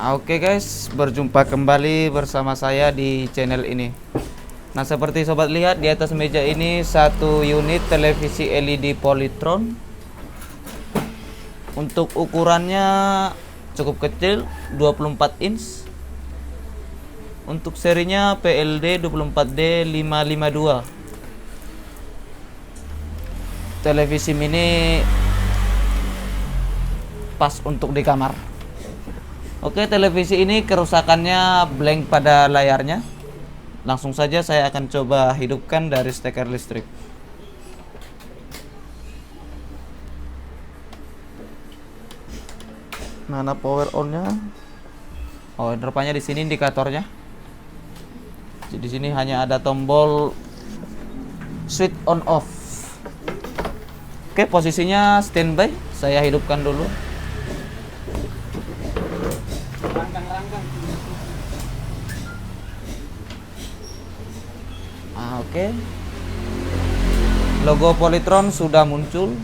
Oke guys, berjumpa kembali bersama saya di channel ini. Nah, seperti sobat lihat di atas meja ini satu unit televisi LED Polytron. Untuk ukurannya cukup kecil, 24 inch. Untuk serinya PLD 24D552. Televisi mini pas untuk di kamar. Oke, televisi ini kerusakannya blank pada layarnya. Langsung saja saya akan coba hidupkan dari steker listrik. Mana power on-nya? Oh, rupanya di sini indikatornya. Jadi di sini hanya ada tombol switch on off. Oke, posisinya standby. Saya hidupkan dulu. Oke. Logo Polytron sudah muncul.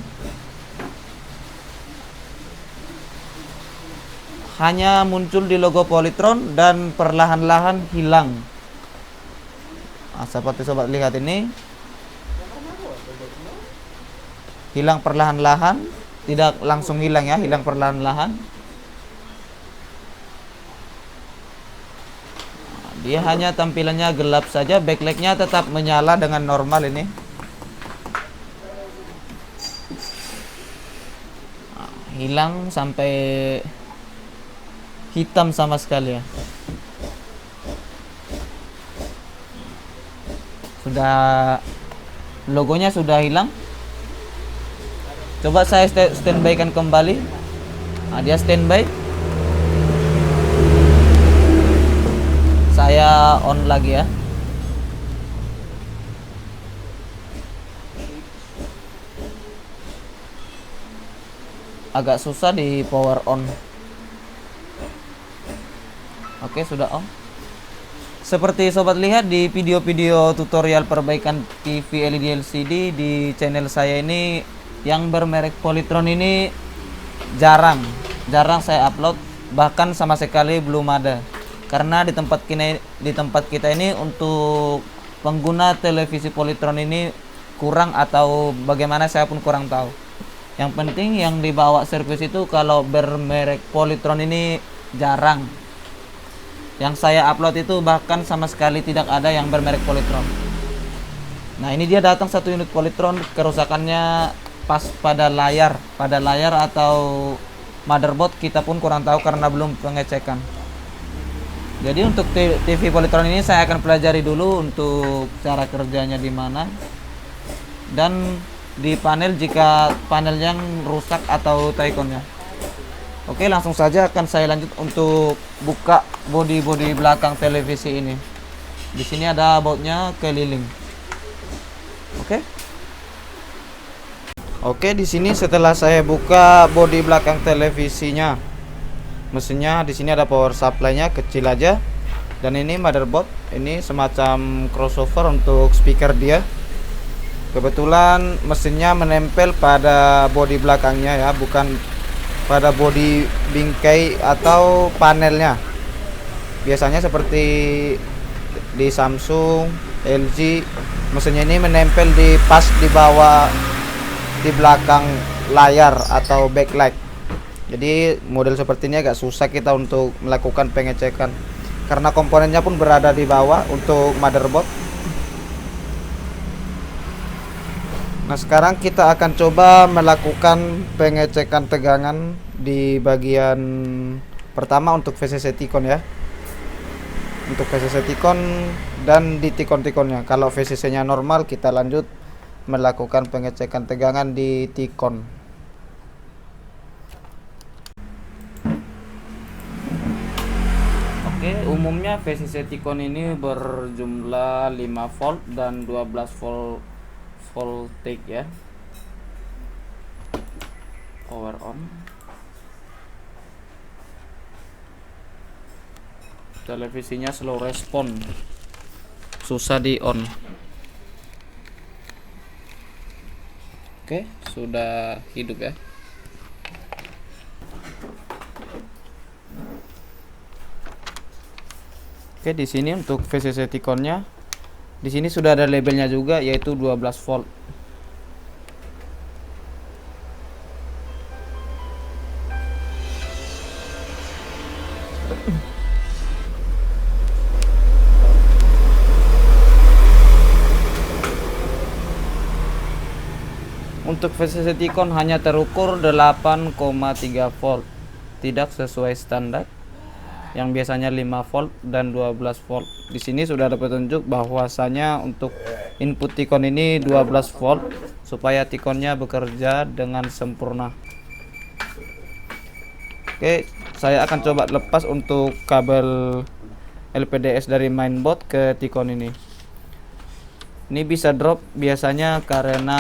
Hanya muncul di logo Polytron dan perlahan-lahan hilang. Nah, seperti sobat lihat ini. Hilang perlahan-lahan, tidak langsung hilang ya, hilang perlahan-lahan. Dia hanya tampilannya gelap saja, backlightnya tetap menyala dengan normal ini. Nah, hilang sampai hitam sama sekali ya. Sudah, logonya sudah hilang. Coba saya standby kan kembali. Nah, dia standby. Saya on lagi ya. Agak susah di power on. Oke, sudah on. Seperti sobat lihat di video-video tutorial perbaikan TV LED LCD di channel saya ini, yang bermerek Polytron ini jarang saya upload, bahkan sama sekali belum ada. Karena di tempat kita ini untuk pengguna televisi Polytron ini kurang, atau bagaimana saya pun kurang tahu. Yang penting yang dibawa servis itu kalau bermerek Polytron ini jarang. Yang saya upload itu bahkan sama sekali tidak ada yang bermerek Polytron. Nah, ini dia datang satu unit Polytron, kerusakannya pas pada layar atau motherboard, kita pun kurang tahu karena belum pengecekan. Jadi untuk TV Polytron ini saya akan pelajari dulu untuk cara kerjanya di mana, dan di panel jika panel yang rusak atau Taikonnya. Oke, langsung saja akan saya lanjut untuk buka bodi belakang televisi ini. Di sini ada bautnya keliling. Oke, di sini setelah saya buka bodi belakang televisinya, mesinnya di sini ada power supply-nya kecil aja, dan ini motherboard, ini semacam crossover untuk speaker dia. Kebetulan mesinnya menempel pada bodi belakangnya ya, bukan pada bodi bingkai atau panelnya. Biasanya seperti di Samsung, LG, mesinnya ini menempel pas di bawah, di belakang layar atau backlight. Jadi model seperti ini agak susah kita untuk melakukan pengecekan karena komponennya pun berada di bawah untuk motherboard. Nah, sekarang kita akan coba melakukan pengecekan tegangan di bagian pertama untuk VCC Ticon ya. Untuk VCC Ticon dan di Ticon-Ticonnya. Kalau VCC-nya normal, kita lanjut melakukan pengecekan tegangan di Ticon. Oke, umumnya VCC Ticon ini berjumlah 5 volt dan 12 volt voltage ya. Power on. Televisinya slow respon, susah di on. Oke, sudah hidup ya. Oke, di sini untuk VCC T-Con-nya, di sini sudah ada labelnya juga, yaitu 12 volt. Untuk VCC T-Con hanya terukur 8,3 volt, tidak sesuai standar yang biasanya 5 volt dan 12 volt. Di sini sudah ada petunjuk bahwasanya untuk input T-Con ini 12 volt supaya T-Con-nya bekerja dengan sempurna. Oke, saya akan coba lepas untuk kabel LPDS dari mainboard ke T-Con ini. Ini bisa drop biasanya karena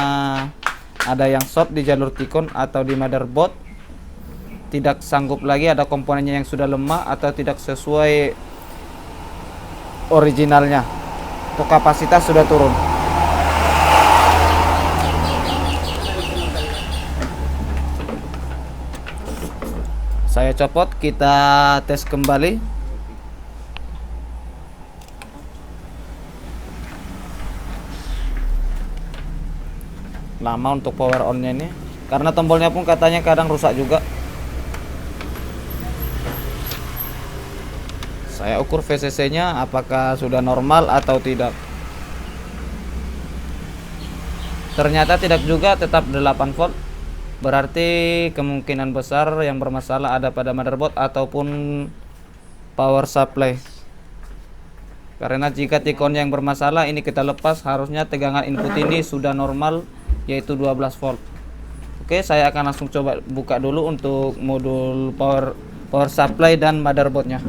ada yang short di jalur T-Con atau di motherboard, tidak sanggup lagi, ada komponennya yang sudah lemah atau tidak sesuai originalnya atau kapasitas sudah turun. Saya copot, kita tes kembali. Lama untuk power on nya ini karena tombolnya pun katanya kadang rusak juga. Saya ukur VCC nya apakah sudah normal atau tidak. Ternyata tidak juga, tetap 8 volt. Berarti kemungkinan besar yang bermasalah ada pada motherboard ataupun power supply. Karena jika T-Con yang bermasalah ini kita lepas, harusnya tegangan input ini sudah normal, yaitu 12 volt. Oke, saya akan langsung coba buka dulu untuk modul power supply dan motherboardnya.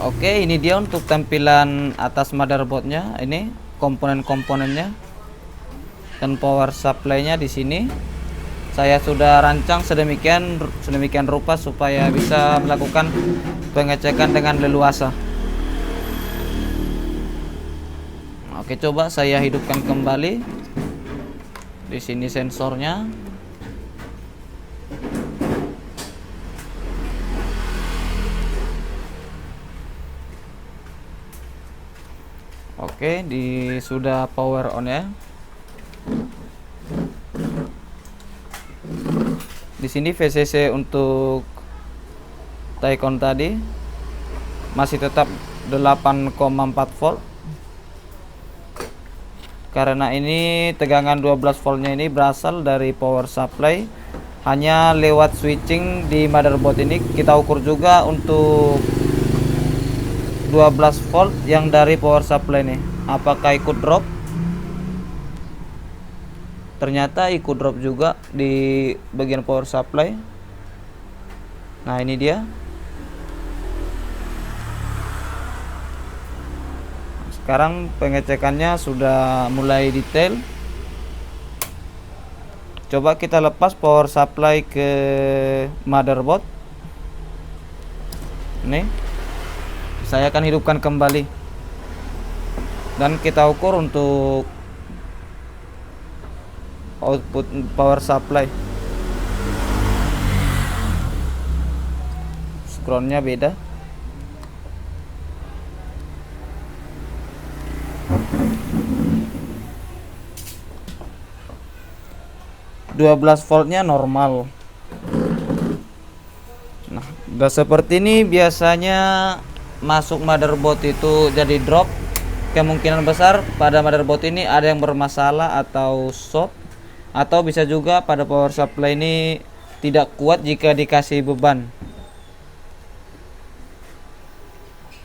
Oke, ini dia untuk tampilan atas motherboardnya. Ini komponen-komponennya dan power supply-nya di sini. Saya sudah rancang sedemikian rupa supaya bisa melakukan pengecekan dengan leluasa. Oke, coba saya hidupkan kembali. Di sini sensornya. Oke, sudah power on ya. Di sini VCC untuk T-Con tadi masih tetap 8,4 volt. Karena ini tegangan 12 voltnya ini berasal dari power supply, hanya lewat switching di motherboard ini. Kita ukur juga untuk 12 volt yang dari power supply nih, apakah ikut drop. Ternyata ikut drop juga di bagian power supply. Nah, ini dia. Sekarang pengecekannya sudah mulai detail. Coba kita lepas power supply ke motherboard. Nih, saya akan hidupkan kembali dan kita ukur untuk output power supply. Scrollnya beda. Dua 12 voltnya normal. Nah, udah seperti ini biasanya masuk motherboard itu jadi drop. Kemungkinan besar pada motherboard ini ada yang bermasalah atau short, atau bisa juga pada power supply ini tidak kuat jika dikasih beban.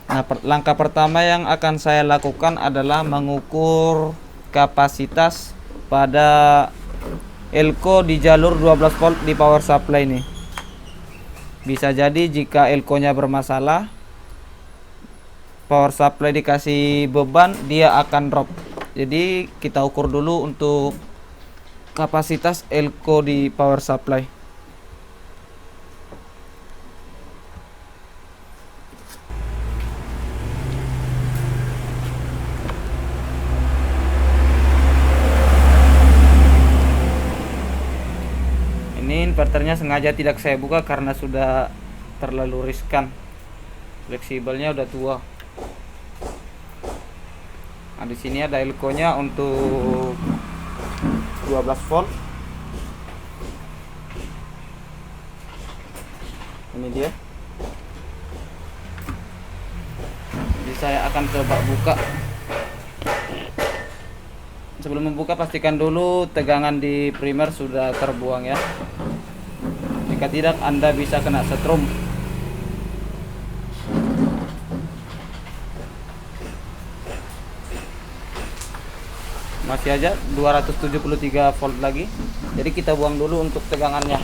Nah, langkah pertama yang akan saya lakukan adalah mengukur kapasitas pada elko di jalur 12 volt di power supply ini. Bisa jadi jika elko-nya bermasalah, power supply dikasih beban, dia akan drop. Jadi kita ukur dulu untuk kapasitas elko di power supply. Ini inverternya sengaja tidak saya buka karena sudah terlalu riskan. fleksibelnya udah tua. Nah, di sini ada elko-nya untuk 12 volt. Ini dia. Jadi saya akan coba buka. Sebelum membuka, pastikan dulu tegangan di primer sudah terbuang ya. Jika tidak, Anda bisa kena setrum. Masih aja 273 volt lagi. Jadi kita buang dulu untuk tegangannya.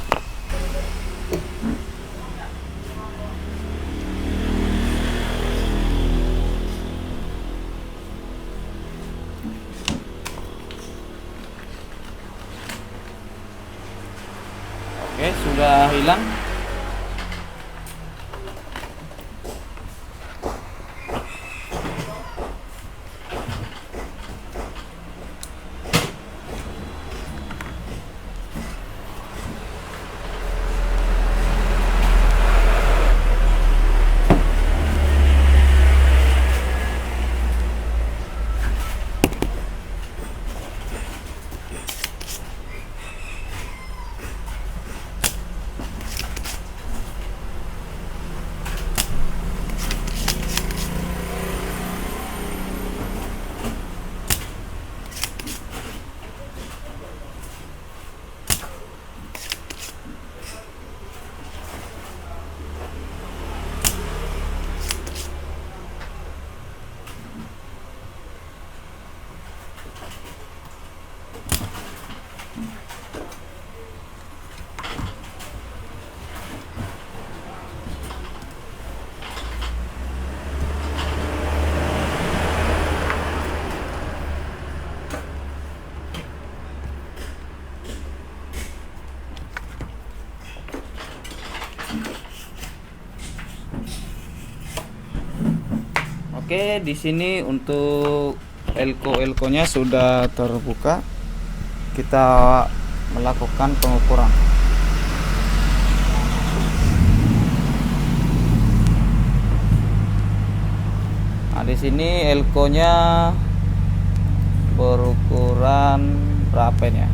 Oke, sudah hilang. Oke, di sini untuk elko-elkonya sudah terbuka. Kita melakukan pengukuran. Nah, di sini elkonya berukuran berapa ini ya?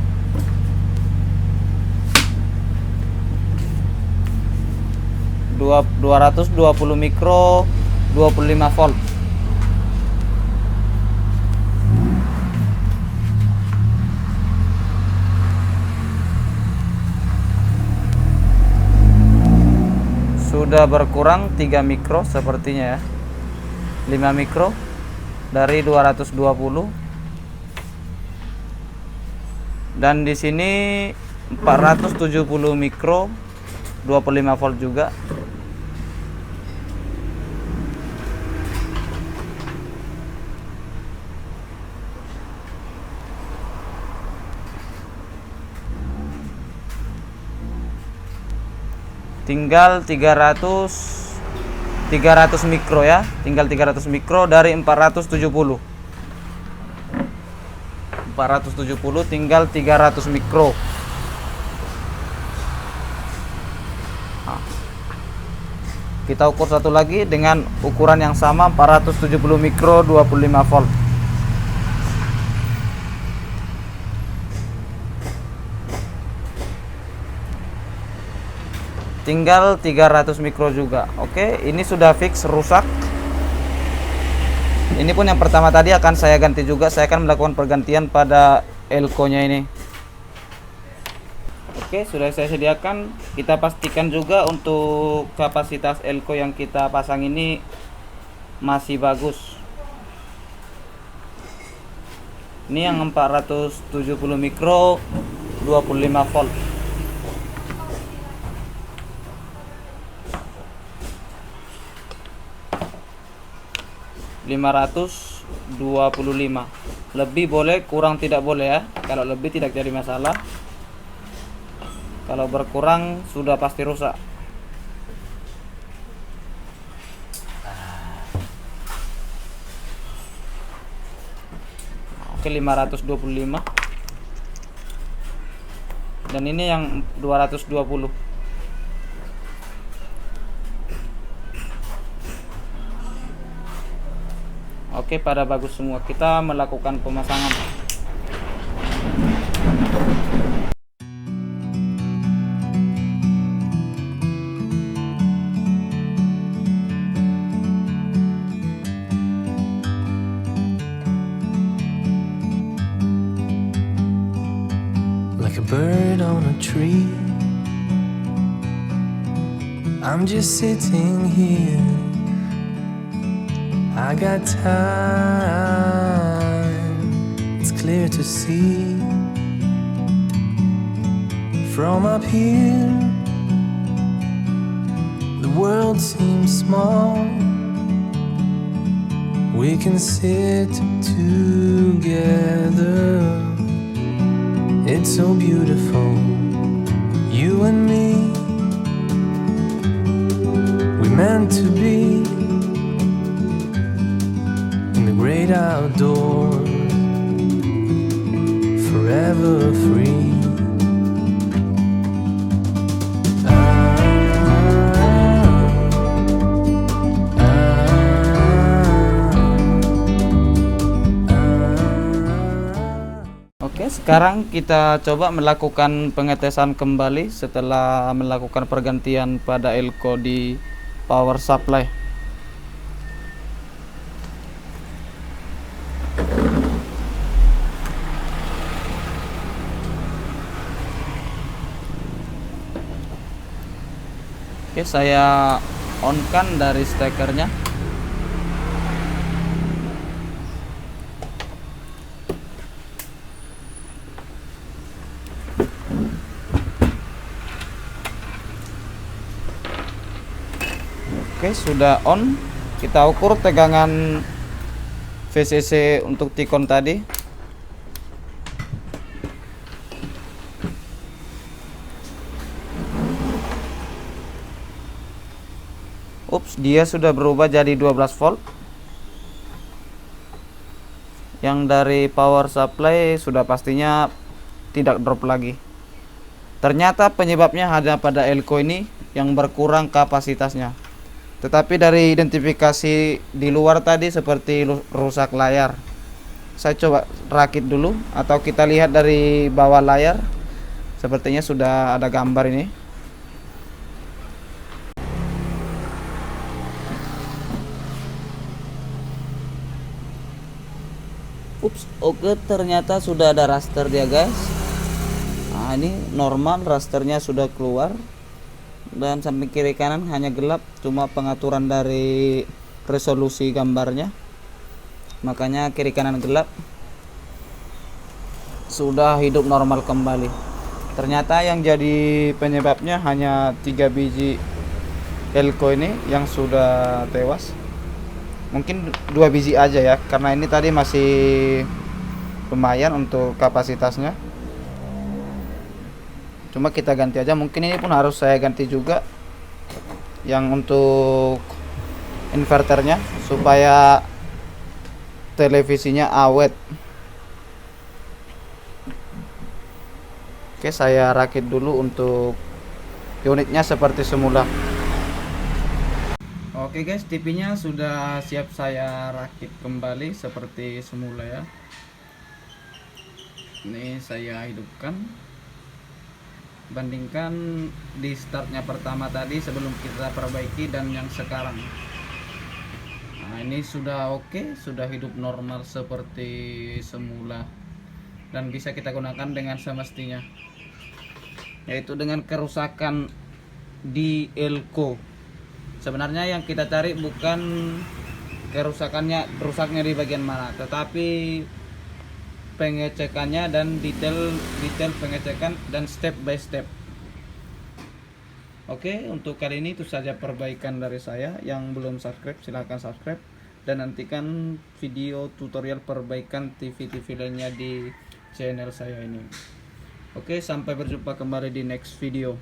220 mikro, 25 volt. Sudah berkurang 3 mikro sepertinya ya. 5 mikro dari 220. Dan di sini 470 mikro, 25 volt juga. Tinggal 300 mikro ya, tinggal 300 mikro dari 470 tinggal 300 mikro. Nah, kita ukur satu lagi dengan ukuran yang sama, 470 mikro, 25 volt. Tinggal 300 mikro juga. Oke, ini sudah fix rusak. Ini pun yang pertama tadi akan saya ganti juga. Saya akan melakukan pergantian pada elko-nya ini. Oke, sudah saya sediakan. Kita pastikan juga untuk kapasitas elko yang kita pasang ini masih bagus. Ini yang 470 mikro, 25 volt. 525. Lebih boleh, kurang tidak boleh ya. Kalau lebih tidak jadi masalah. Kalau berkurang sudah pasti rusak. Oke, 525. Dan ini yang 220. Oke, pada bagus semua. Kita melakukan pemasangan. Like a bird on a tree, I'm just sitting here. I got time, it's clear to see. From up here, the world seems small. We can sit together. It's so beautiful, you and me. We meant to be in the great outdoors, forever free. Oke, sekarang kita coba melakukan pengetesan kembali setelah melakukan pergantian pada elko di power supply. Oke, saya on kan dari stekernya. Oke, sudah on. Kita ukur tegangan VCC untuk Tikon tadi. Ups, dia sudah berubah jadi 12 volt. Yang dari power supply sudah pastinya tidak drop lagi. Ternyata penyebabnya hanya pada elko ini yang berkurang kapasitasnya. Tetapi dari identifikasi di luar tadi seperti rusak layar. Saya coba rakit dulu, atau kita lihat dari bawah layar. Sepertinya sudah ada gambar ini. Ups, oke, ternyata sudah ada raster dia, guys. Nah, ini normal, rasternya sudah keluar. Dan samping kiri kanan hanya gelap, cuma pengaturan dari resolusi gambarnya, makanya kiri kanan gelap. Sudah hidup normal kembali. Ternyata yang jadi penyebabnya hanya 3 biji elko ini yang sudah tewas. Mungkin 2 biji aja ya, karena ini tadi masih lumayan untuk kapasitasnya. Cuma kita ganti aja, mungkin ini pun harus saya ganti juga yang untuk inverternya supaya televisinya awet. Oke, saya rakit dulu untuk unitnya seperti semula. Oke guys, TV-nya sudah siap saya rakit kembali seperti semula ya. Ini saya hidupkan. Bandingkan di startnya pertama tadi sebelum kita perbaiki dan yang sekarang. Nah, ini sudah oke, sudah hidup normal seperti semula dan bisa kita gunakan dengan semestinya, yaitu dengan kerusakan di elko. Sebenarnya yang kita cari bukan rusaknya di bagian mana, tetapi pengecekannya dan detail pengecekan dan step by step. Oke, untuk kali ini itu saja perbaikan dari saya. Yang belum subscribe silahkan subscribe dan nantikan video tutorial perbaikan TV-TV lainnya di channel saya ini. Oke, sampai berjumpa kembali di next video.